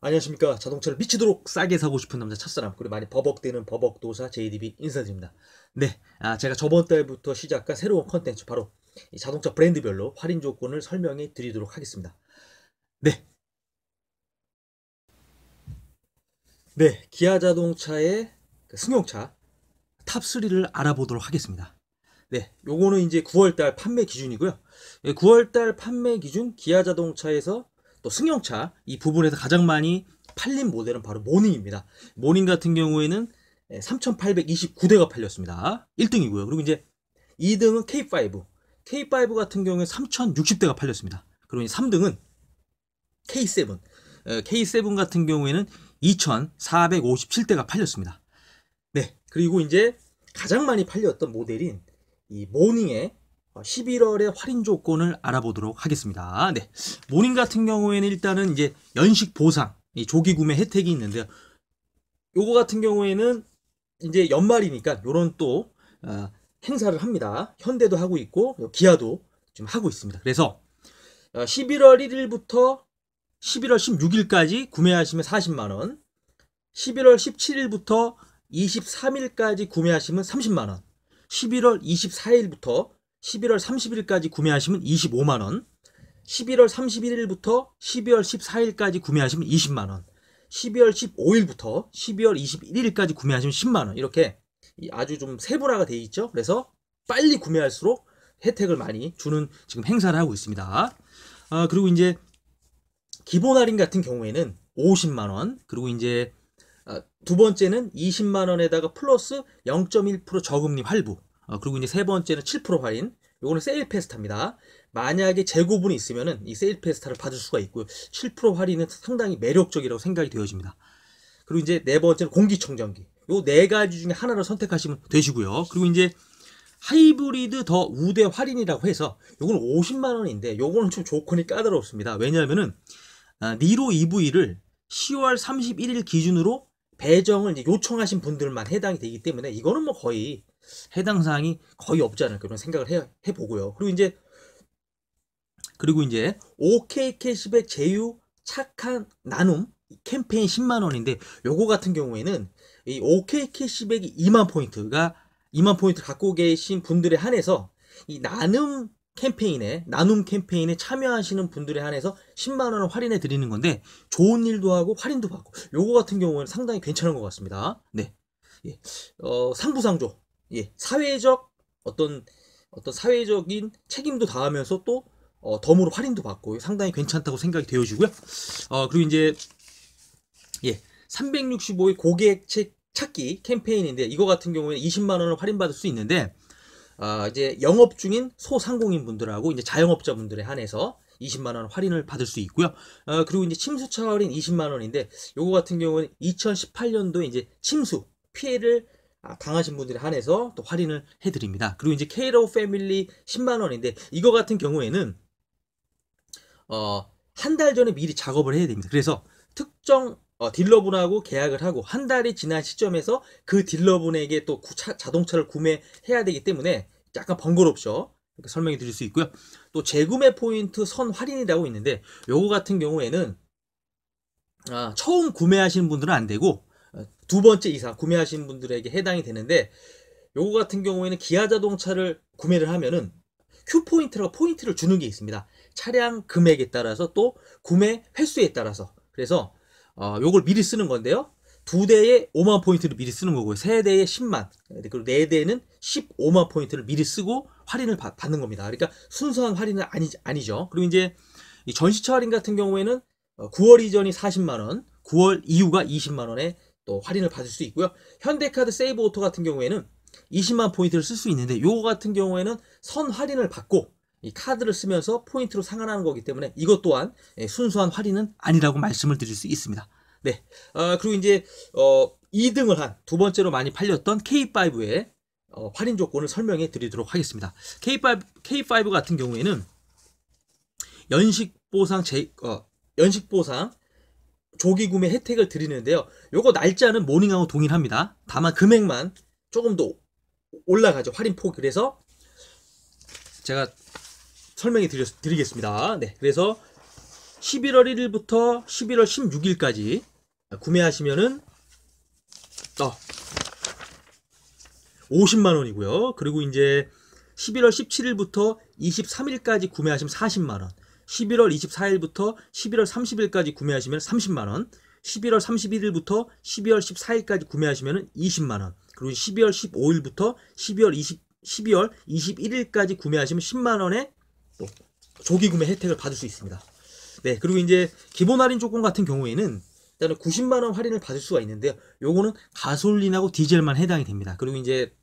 안녕하십니까. 자동차를 미치도록 싸게 사고 싶은 남자 첫사람, 그리고 많이 버벅대는 버벅도사 JDB 인사드립니다. 네, 제가 저번 달부터 시작한 새로운 컨텐츠, 바로 이 자동차 브랜드별로 할인 조건을 설명해 드리도록 하겠습니다. 네, 네, 기아 자동차의 그 승용차 탑3를 알아보도록 하겠습니다. 네, 요거는 이제 9월달 판매 기준이고요. 9월달 판매 기준 기아 자동차에서 또 승용차 이 부분에서 가장 많이 팔린 모델은 바로 모닝입니다. 모닝 같은 경우에는 3,829대가 팔렸습니다. 1등이고요. 그리고 이제 2등은 K5. K5 같은 경우에 3,060대가 팔렸습니다. 그리고 이제 3등은 K7. K7 같은 경우에는 2,457대가 팔렸습니다. 네, 그리고 이제 가장 많이 팔렸던 모델인 이 모닝의 11월의 할인 조건을 알아보도록 하겠습니다. 네, 모닝 같은 경우에는 일단은 이제 연식 보상, 이 조기 구매 혜택이 있는데요. 요거 같은 경우에는 이제 연말이니까 요런 또 행사를 합니다. 현대도 하고 있고 기아도 지금 하고 있습니다. 그래서 11월 1일부터 11월 16일까지 구매하시면 40만원, 11월 17일부터 23일까지 구매하시면 30만원, 11월 24일부터 11월 30일까지 구매하시면 25만원, 11월 31일부터 12월 14일까지 구매하시면 20만원, 12월 15일부터 12월 21일까지 구매하시면 10만원, 이렇게 아주 좀 세분화가 되어 있죠. 그래서 빨리 구매할수록 혜택을 많이 주는 지금 행사를 하고 있습니다. 그리고 이제 기본 할인 같은 경우에는 50만원, 그리고 이제 두 번째는 20만원에다가 플러스 0.1% 저금리 할부, 그리고 이제 세 번째는 7% 할인. 요거는 세일 페스타입니다. 만약에 재고분이 있으면은 이 세일 페스타를 받을 수가 있고요. 7% 할인은 상당히 매력적이라고 생각이 되어집니다. 그리고 이제 네 번째는 공기청정기. 요 네 가지 중에 하나를 선택하시면 되시고요. 그리고 이제 하이브리드 더 우대 할인이라고 해서 요거는 50만원인데 요거는 좀 조건이 까다롭습니다. 왜냐하면은 니로 EV를 10월 31일 기준으로 배정을 이제 요청하신 분들만 해당이 되기 때문에 이거는 뭐 거의 해당 사항이 거의 없지 않을까 그런 생각을 해보고요. 그리고 이제 OK 캐시백 제휴 착한 나눔 캠페인 10만원인데 요거 같은 경우에는 이 OK 캐시백이 2만 포인트가 2만 포인트 갖고 계신 분들에 한해서 이 나눔 캠페인에 참여하시는 분들에 한해서 10만원을 할인해 드리는 건데, 좋은 일도 하고 할인도 받고 요거 같은 경우에는 상당히 괜찮은 것 같습니다. 네, 예. 상부상조, 예. 어떤 사회적인 책임도 다하면서 또 덤으로 할인도 받고 상당히 괜찮다고 생각이 되어지고요. 그리고 이제 365일 고객 찾기 캠페인인데 이거 같은 경우에는 20만원을 할인받을 수 있는데, 이제 영업 중인 소상공인 분들하고 이제 자영업자분들에 한해서 20만원 할인을 받을 수 있고요. 그리고 이제 침수차 할인 20만원인데 요거 같은 경우는 2018년도에 이제 침수 피해를 당하신 분들에 한해서 또 할인을 해드립니다. 그리고 이제 K로우 패밀리 10만원인데 이거 같은 경우에는 한 달 전에 미리 작업을 해야 됩니다. 그래서 특정 딜러분하고 계약을 하고 한 달이 지난 시점에서 그 딜러분에게 또 자동차를 구매해야 되기 때문에 약간 번거롭죠. 이렇게 설명해 드릴 수 있고요. 또 재구매 포인트 선 할인이라고 있는데 요거 같은 경우에는 처음 구매하시는 분들은 안 되고 두 번째 이상 구매하시는 분들에게 해당이 되는데, 요거 같은 경우에는 기아 자동차를 구매를 하면은 Q포인트라고 포인트를 주는 게 있습니다. 차량 금액에 따라서 또 구매 횟수에 따라서. 그래서 요걸 미리 쓰는 건데요. 두 대에 5만 포인트를 미리 쓰는 거고요. 세 대에 10만, 그리고 네 대는 15만 포인트를 미리 쓰고 할인을 받는 겁니다. 그러니까 순수한 할인은 아니죠. 그리고 이제 이 전시차 할인 같은 경우에는 9월 이전이 40만원, 9월 이후가 20만원에 또 할인을 받을 수 있고요. 현대카드 세이브 오토 같은 경우에는 20만 포인트를 쓸 수 있는데 요거 같은 경우에는 선 할인을 받고 이 카드를 쓰면서 포인트로 상환하는 거기 때문에 이것 또한 순수한 할인은 아니라고 말씀을 드릴 수 있습니다. 네, 그리고 이제 2등을 한 두 번째로 많이 팔렸던 K5의 할인 조건을 설명해 드리도록 하겠습니다. K5 같은 경우에는 연식 보상 조기 구매 혜택을 드리는데요. 요거 날짜는 모닝하고 동일합니다. 다만 금액만 조금 더 올라가죠. 할인폭. 그래서 제가 설명해 드리겠습니다. 네, 그래서 11월 1일부터 11월 16일까지 구매하시면은 50만 원이고요. 그리고 이제 11월 17일부터 23일까지 구매하시면 40만 원. 11월 24일부터 11월 30일까지 구매하시면 30만 원. 11월 31일부터 12월 14일까지 구매하시면 20만 원. 그리고 12월 15일부터 12월 21일까지 구매하시면 10만 원의 또 조기 구매 혜택을 받을 수 있습니다. 네, 그리고 이제 기본 할인 조건 같은 경우에는 일단은 90만 원 할인을 받을 수가 있는데요. 요거는 가솔린하고 디젤만 해당이 됩니다. 그리고 이제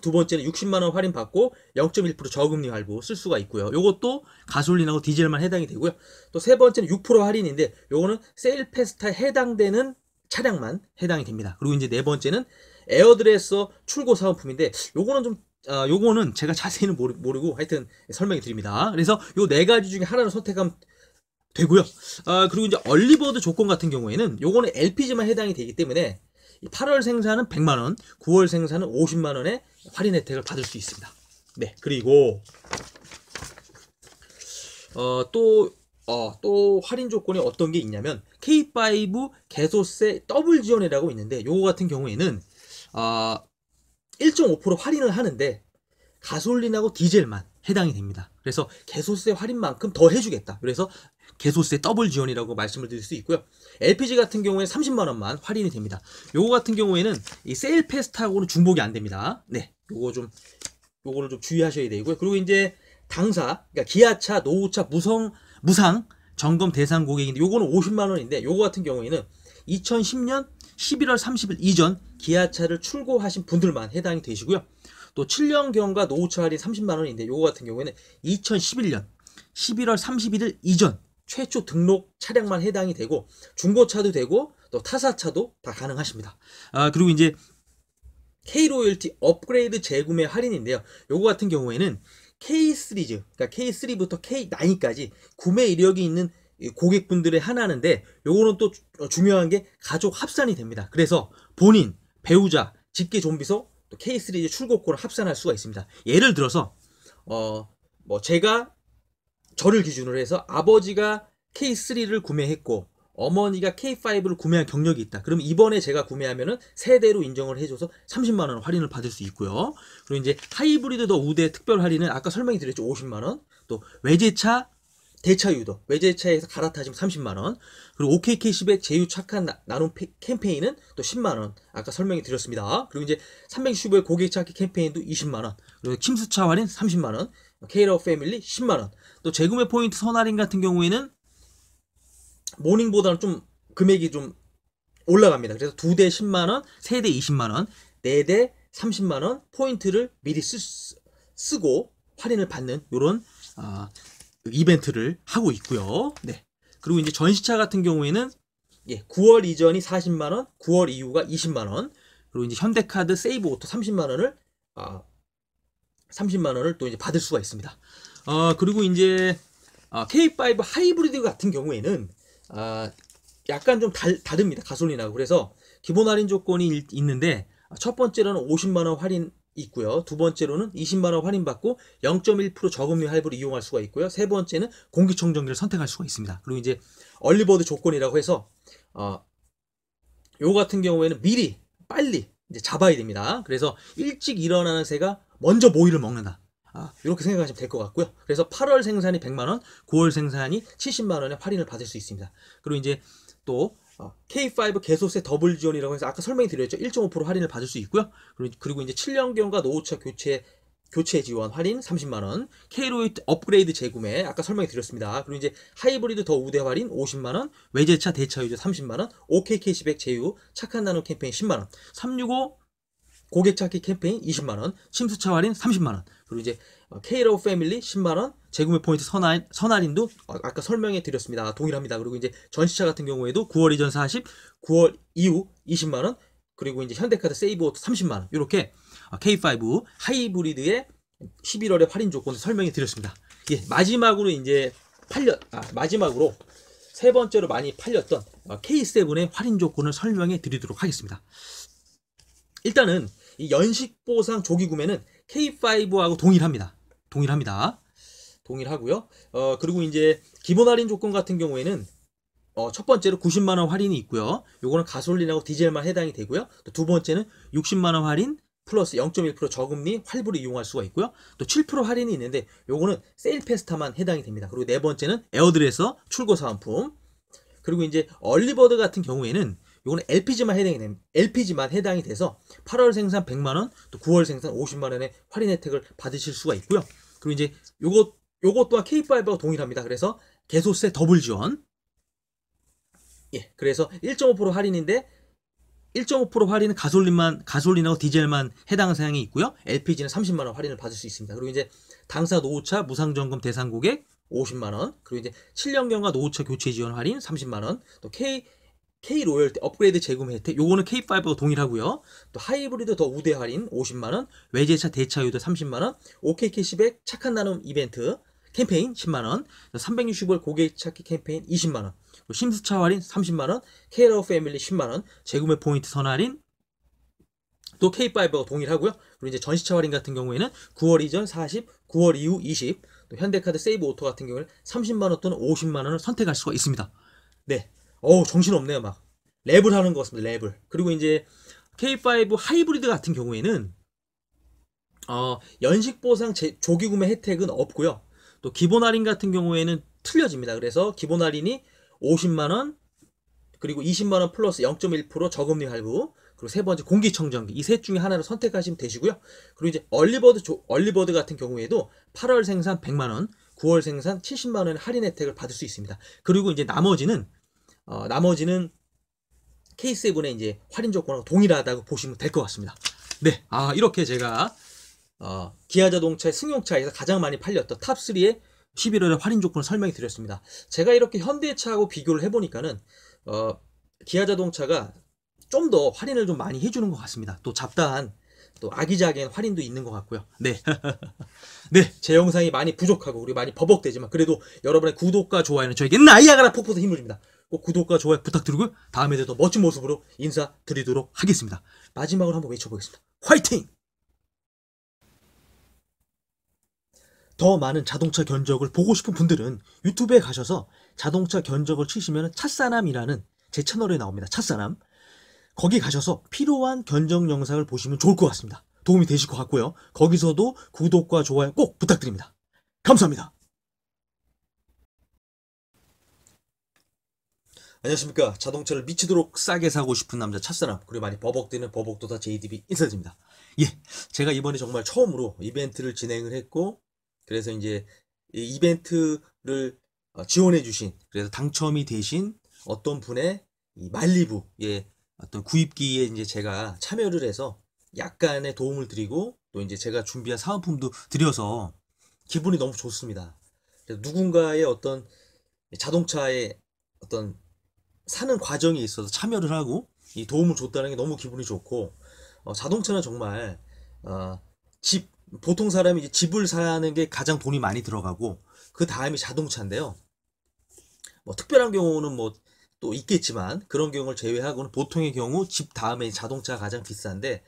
두 번째는 60만 원 할인 받고 0.1% 저금리 할부 쓸 수가 있고요. 요것도 가솔린하고 디젤만 해당이 되고요. 또 세 번째는 6% 할인인데 요거는 세일 패스타에 해당되는 차량만 해당이 됩니다. 그리고 이제 네 번째는 에어드레서 출고 사은품인데 요거는 제가 자세히는 모르고 하여튼 설명해 드립니다. 그래서 요 네 가지 중에 하나를 선택하면 되고요. 그리고 이제 얼리버드 조건 같은 경우에는 요거는 LPG만 해당이 되기 때문에 8월 생산은 100만원, 9월 생산은 50만원의 할인 혜택을 받을 수 있습니다. 네, 그리고 또 할인 조건이 어떤 게 있냐면 K5 개소세 더블 지원이라고 있는데 요거 같은 경우에는 1.5% 할인을 하는데 가솔린하고 디젤만 해당이 됩니다. 그래서 개소세 할인만큼 더 해주겠다. 그래서 개소세 더블 지원이라고 말씀을 드릴 수 있고요. LPG 같은 경우에 30만 원만 할인이 됩니다. 요거 같은 경우에는 이 세일 패스트하고는 중복이 안 됩니다. 네, 요거를 좀 주의하셔야 되고요. 그리고 이제 당사, 그러니까 기아차, 노후차, 무상 점검 대상 고객인데 요거는 50만 원인데 요거 같은 경우에는 2010년 11월 30일 이전 기아차를 출고하신 분들만 해당이 되시고요. 또 7년경과 노후차 할인 30만 원인데 요거 같은 경우에는 2011년 11월 31일 이전 최초 등록 차량만 해당이 되고 중고차도 되고 또 타사차도 다 가능하십니다. 그리고 이제 K-로열티 업그레이드 재구매 할인인데요. 요거 같은 경우에는 K 시리즈, 그러니까 K3부터 K9까지 구매 이력이 있는 고객분들의 하나인데 요거는 또 중요한 게 가족 합산이 됩니다. 그래서 본인, 배우자, 직계 좀비소, 또 K 시리즈 출고권을 합산할 수가 있습니다. 예를 들어서 제가 저를 기준으로 해서 아버지가 K3를 구매했고 어머니가 K5를 구매한 경력이 있다. 그럼 이번에 제가 구매하면은 세대로 인정을 해줘서 30만 원 할인을 받을 수 있고요. 그리고 이제 하이브리드 더 우대 특별 할인은 아까 설명해 드렸죠. 50만 원. 또 외제차 대차 유도, 외제차에서 갈아타시면 30만 원. 그리고 OK 캐시백 제휴 착한 나눔 캠페인은 또 10만 원. 아까 설명해 드렸습니다. 그리고 이제 365일 고객 찾기 캠페인도 20만 원. 그리고 침수차 할인 30만 원. 케이러 패밀리 10만 원. 또 재구매 포인트 선할인 같은 경우에는 모닝보다는 좀 금액이 좀 올라갑니다. 그래서 2대 10만 원, 3대 20만 원, 4대 30만 원 포인트를 미리 쓰고 할인을 받는 이런 이벤트를 하고 있고요. 네. 그리고 이제 전시차 같은 경우에는 9월 이전이 40만 원, 9월 이후가 20만 원. 그리고 이제 현대카드 세이브 오토 30만 원을 또 이제 받을 수가 있습니다. 그리고 이제 K5 하이브리드 같은 경우에는 약간 좀 다릅니다. 가솔린하고. 그래서 기본 할인 조건이 있는데 첫 번째로는 50만 원 할인 있고요. 두 번째로는 20만 원 할인 받고 0.1% 저금리 할부를 이용할 수가 있고요. 세 번째는 공기청정기를 선택할 수가 있습니다. 그리고 이제 얼리버드 조건이라고 해서 요 같은 경우에는 빨리 이제 잡아야 됩니다. 그래서 일찍 일어나는 새가 먼저 모이를 먹는다. 이렇게 생각하시면 될 것 같고요. 그래서 8월 생산이 100만원, 9월 생산이 70만원의 할인을 받을 수 있습니다. 그리고 이제 또 K5 개소세 더블 지원이라고 해서 아까 설명해 드렸죠. 1.5% 할인을 받을 수 있고요. 그리고 이제 7년경과 노후차 교체 지원 할인 30만원, K-로열티 업그레이드 재구매 아까 설명해 드렸습니다. 그리고 이제 하이브리드 더 우대 할인 50만원, 외제차 대차 유저 30만원, OK 캐시백 제휴 착한 나눔 캠페인 10만원, 365 고객 찾기 캠페인 20만원, 침수차 할인 30만원, 그리고 이제 K-러브 패밀리 10만원, 재구매 포인트 선할인도 아까 설명해 드렸습니다. 동일합니다. 그리고 이제 전시차 같은 경우에도 9월 이전 40, 9월 이후 20만원, 그리고 이제 현대카드 세이브 오토 30만원, 이렇게 K5 하이브리드의 11월의 할인 조건을 설명해 드렸습니다. 마지막으로 세 번째로 많이 팔렸던 K7의 할인 조건을 설명해 드리도록 하겠습니다. 일단은 이 연식 보상 조기 구매는 K5하고 동일합니다. 동일하고요. 그리고 이제 기본 할인 조건 같은 경우에는 첫 번째로 90만 원 할인이 있고요. 요거는 가솔린하고 디젤만 해당이 되고요. 또 두 번째는 60만 원 할인 플러스 0.1% 저금리 할부를 이용할 수가 있고요. 또 7% 할인이 있는데 요거는 세일 페스타만 해당이 됩니다. 그리고 네 번째는 에어드레서 출고 사은품. 그리고 이제 얼리버드 같은 경우에는 요거는 LPG만 해당이 돼서 8월 생산 100만 원, 또 9월 생산 50만 원의 할인 혜택을 받으실 수가 있고요. 그리고 이제 요것 또한 K5와 동일합니다. 그래서 개소세 더블 지원. 예, 그래서 1.5% 할인인데 1.5% 할인은 가솔린하고 디젤만 해당 사항이 있고요. LPG는 30만 원 할인을 받을 수 있습니다. 그리고 이제 당사 노후차 무상 점검 대상 고객 50만 원, 그리고 이제 7년경과 노후차 교체 지원 할인 30만 원, 또 K 로열티 업그레이드 재구매 혜택 요거는 K5와 동일하고요. 또 하이브리드 더 우대 할인 50만 원, 외제차 대차 유도 30만 원, OK 캐시백 착한 나눔 이벤트 캠페인 10만 원, 365일 고객 찾기 캠페인 20만 원, 심수차 할인 30만 원, 케어 패밀리 10만 원, 재구매 포인트 선 할인 또 K5와 동일하고요. 그리고 이제 전시차 할인 같은 경우에는 9월 이전 40, 9월 이후 20, 또 현대카드 세이브 오토 같은 경우에는 30만 원 또는 50만 원을 선택할 수가 있습니다. 네. 정신없네요, 막. 랩을 하는 것 같습니다, 랩을. 그리고 이제 K5 하이브리드 같은 경우에는 연식보상 조기 구매 혜택은 없고요. 또 기본 할인 같은 경우에는 틀려집니다. 그래서 기본 할인이 50만 원, 그리고 20만 원 플러스 0.1% 저금리 할부, 그리고 세 번째 공기청정기, 이 셋 중에 하나를 선택하시면 되시고요. 그리고 이제 얼리버드 같은 경우에도 8월 생산 100만 원, 9월 생산 70만 원의 할인 혜택을 받을 수 있습니다. 그리고 이제 나머지는 K7의 이제 할인 조건하고 동일하다고 보시면 될 것 같습니다. 네, 이렇게 제가 기아자동차의 승용차에서 가장 많이 팔렸던 탑3의 11월의 할인 조건을 설명해 드렸습니다. 제가 이렇게 현대차하고 비교를 해보니까는 기아자동차가 좀 더 할인을 좀 많이 해주는 것 같습니다. 또 잡다한 또 아기자기한 할인도 있는 것 같고요. 네. 네, 제 영상이 많이 부족하고 우리 많이 버벅대지만 그래도 여러분의 구독과 좋아요는 저에게 나이아가라 폭포의 힘을 줍니다. 꼭 구독과 좋아요 부탁드리고요. 다음에도 더 멋진 모습으로 인사드리도록 하겠습니다. 마지막으로 한번 외쳐보겠습니다. 화이팅! 더 많은 자동차 견적을 보고 싶은 분들은 유튜브에 가셔서 자동차 견적을 치시면 찻사남이라는 제 채널에 나옵니다. 찻사남. 거기 가셔서 필요한 견적 영상을 보시면 좋을 것 같습니다. 도움이 되실 것 같고요. 거기서도 구독과 좋아요 꼭 부탁드립니다. 감사합니다. 안녕하십니까. 자동차를 미치도록 싸게 사고 싶은 남자 찻사람, 그리고 많이 버벅대는 버벅도다 JDB 인사드립니다. 예, 제가 이번에 정말 처음으로 이벤트를 진행을 했고, 그래서 이제 이 이벤트를 지원해 주신, 그래서 당첨이 되신 어떤 분의 이 말리부의 어떤 구입기에 이제 제가 참여를 해서 약간의 도움을 드리고, 또 이제 제가 준비한 사은품도 드려서 기분이 너무 좋습니다. 그래서 누군가의 어떤 자동차의 어떤 사는 과정에 있어서 참여를 하고 이 도움을 줬다는 게 너무 기분이 좋고, 자동차는 정말 보통 사람이 이제 집을 사는 게 가장 돈이 많이 들어가고 그 다음이 자동차인데요. 뭐 특별한 경우는 뭐 또 있겠지만 그런 경우를 제외하고는 보통의 경우 집 다음에 자동차가 가장 비싼데,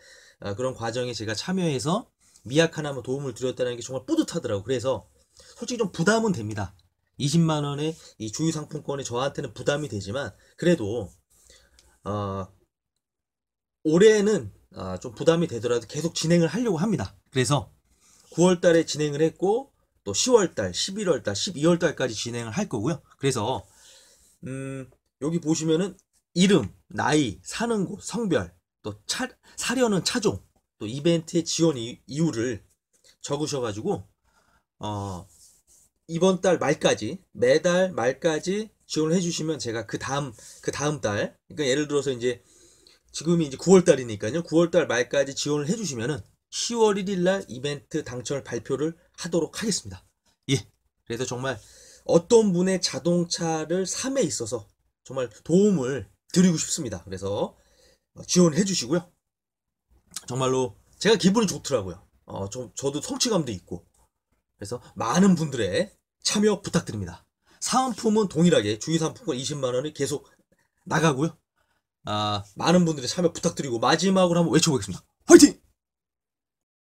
그런 과정에 제가 참여해서 미약하나마 도움을 드렸다는 게 정말 뿌듯하더라고요. 그래서 솔직히 좀 부담은 됩니다. 20만 원의 이 주유 상품권이 저한테는 부담이 되지만 그래도 올해는 좀 부담이 되더라도 계속 진행을 하려고 합니다. 그래서 9월 달에 진행을 했고 또 10월 달, 11월 달, 12월 달까지 진행을 할 거고요. 그래서 여기 보시면은 이름, 나이, 사는 곳, 성별, 또 사려는 차종, 또 이벤트의 지원 이유를 적으셔가지고 이번 달 말까지, 매달 말까지 지원을 해주시면 제가 그 다음 달, 그러니까 예를 들어서 이제 지금이 이제 9월 달이니까요. 9월 달 말까지 지원을 해주시면은 10월 1일 날 이벤트 당첨을 발표를 하도록 하겠습니다. 예. 그래서 정말 어떤 분의 자동차를 삶에 있어서 정말 도움을 드리고 싶습니다. 그래서 지원을 해주시고요. 정말로 제가 기분이 좋더라고요. 저도 성취감도 있고. 그래서 많은 분들의 참여 부탁드립니다. 사은품은 동일하게 주유상품권 20만 원이 계속 나가고요. 많은 분들의 참여 부탁드리고 마지막으로 한번 외쳐보겠습니다.